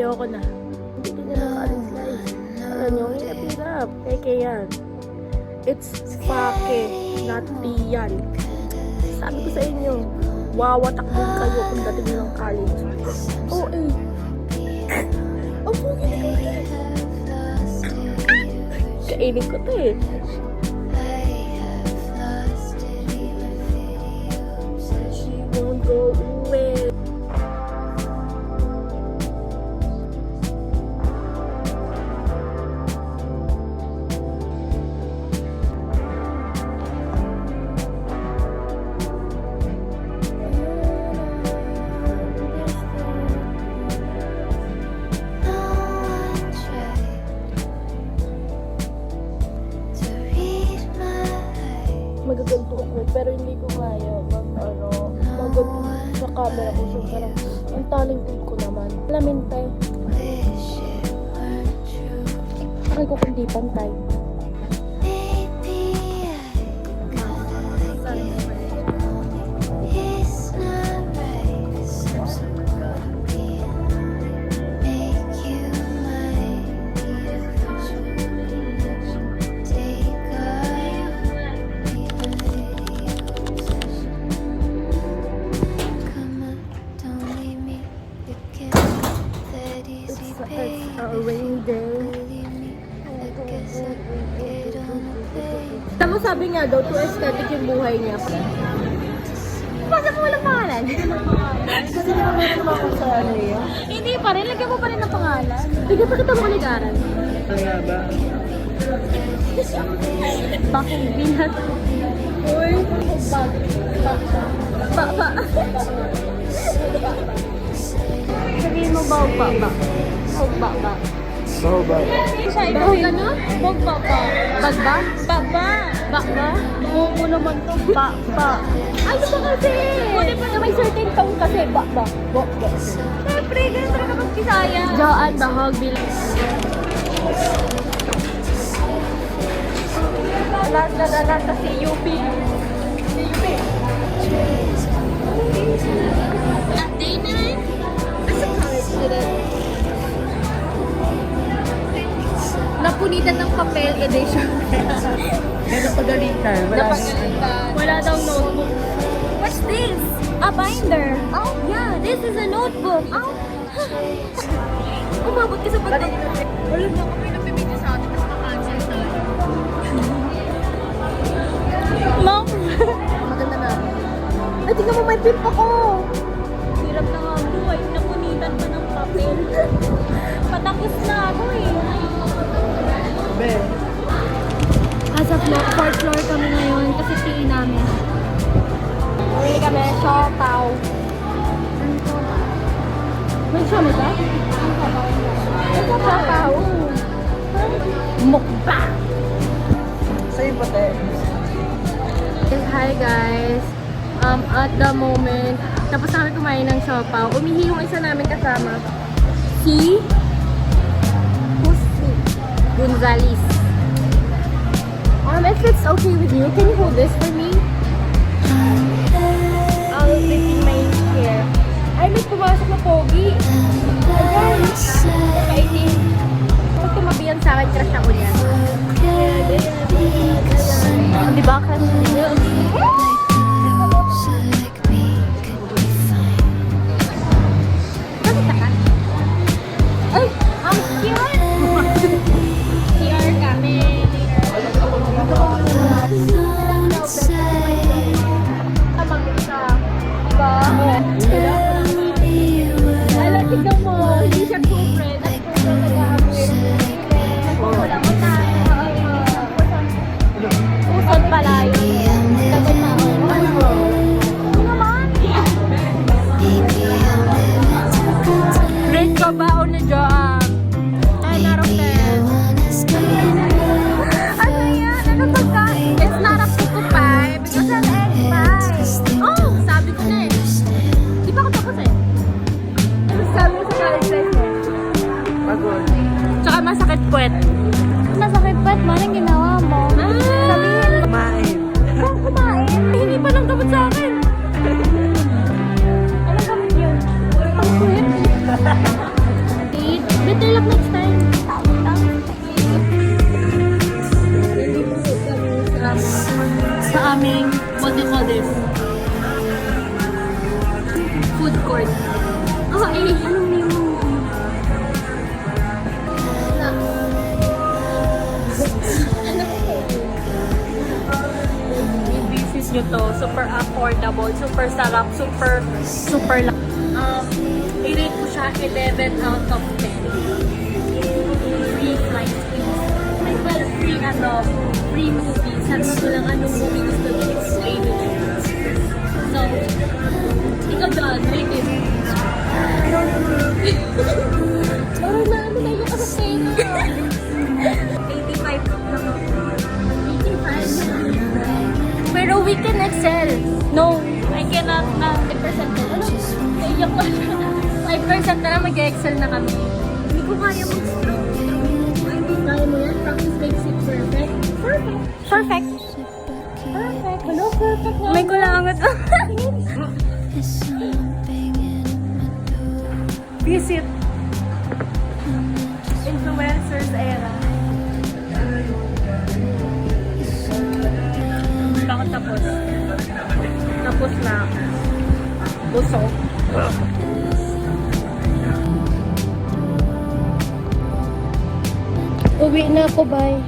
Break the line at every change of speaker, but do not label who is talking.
ayoko na. Hindi na naka-slice. Alam nyo, hirap-hirap. Kaya yan. It's pake, not piyan. Sabi ko sa inyo, wawatak din kayo kung dating nyo ng college. Oh, eh. Ang pugi na kayo. Kainin ko to eh. She won't go away. Magaganto ako, pero hindi ko kaya magaganto sa camera ko. So, parang, ang talented ko naman. Alamin tayo. Akay ko kundi pantay. It's a rainy day. Tama sabi nga daw, too aesthetic yung buhay niya. Bakit mo walang pangalan? Kasi naman meron naman ako sa ano yun. Hindi pa rin, lagyan mo pa rin ng pangalan. Bigyan pa kita mo kaligaran.
Kaya ba?
Bakong binat. Uy, ba. Sabihin mo ba? Ba.
So ba?
Siya, ikaw gano'n? Ba. Bagba? Ba. Oo naman to. Ba. Ano ba kasi? Buti pa na may certain tone kasi. Ba. Siyempre, ganun talaga mag-Bisaya. Jaan, bahag, bilis. Lasa si UP. Day 9? As a college student. Napunitan ng papel edition.
Napagalitan.
Wala daw notebook. What's this? A binder. Oh, yeah. This is a notebook. Oh. Umabot ka sa pagkakas. Wala na kami nabibigyan sa atin. Tapos na-cancel tayo. Mom! Maganda na. Ay, tingnan mo, may pimp ako. Hirap na nga buhay. Napunitan pa ng papel. Patapos na ako eh. As of now, 4th floor kami ngayon kasi PE namin. Uwi kami, siopaw. May siopaw ba? May siopaw. Mukbang!
Sa'yo ba tayo?
Hi guys! At the moment, tapos na kami kumain ng siopaw. Umihi yung isa namin kasama. Si Gonzales. If it's okay with you, can you hold this for me? I'll be my hair. Ay, may pumasok na pogi. Ayan. Nakaitin. Pag tumabihan sa akin, crush ako niyan. Diba? Bakit ka? Ay, ang cute! CR kami. Tamagin siya. Diba? Alam, tignan mo. Hindi siya true friend. At kung siya nag-aamoy. Wala mo tayo. Usod pala yun. Dapat na ako. Ano naman? Grade ko ba o na Joam? Ay, narong ano yan? Ano pagkain? It's not a pico pie because an egg pie. Oh, sabi ko na eh. Di ba ako tapos eh? Ano sabi mo sa college life mo?
Pagod.
Tsaka masakit puwet. Masakit puwet mo? Anong ginawa mo? Sabihin mo.
Kumain.
Saan kumain? Hindi pa lang gamot sa akin. Anong gamot yun? Ang puwet. Better luck next time. Sa aming, what do you call this? Food court. Oh, anong name mo? I-visit nyo to. Super affordable, super sarap, super i-rate ko siya 11 out of 10. Free flights, as well as free movies. Sabi ko lang anong movie gusto nyo explain nyo. So, ikaw doon, rate it. Parang na yung kasasena. 85 lang ako. 85? Pero we can excel. No, I cannot na 5% na. Ano? Naiyak ko siya. 5% na lang mag-excel na kami. Hindi ko kaya mag-stroke. Hindi kaya mo yan. Practice makes it perfect. Perfect. Perfect. Perfect. Hello, perfect na. May kulangot. Visit influencers era. Bakit tapos? Tapos na. Busog. Uwi na ako, bye.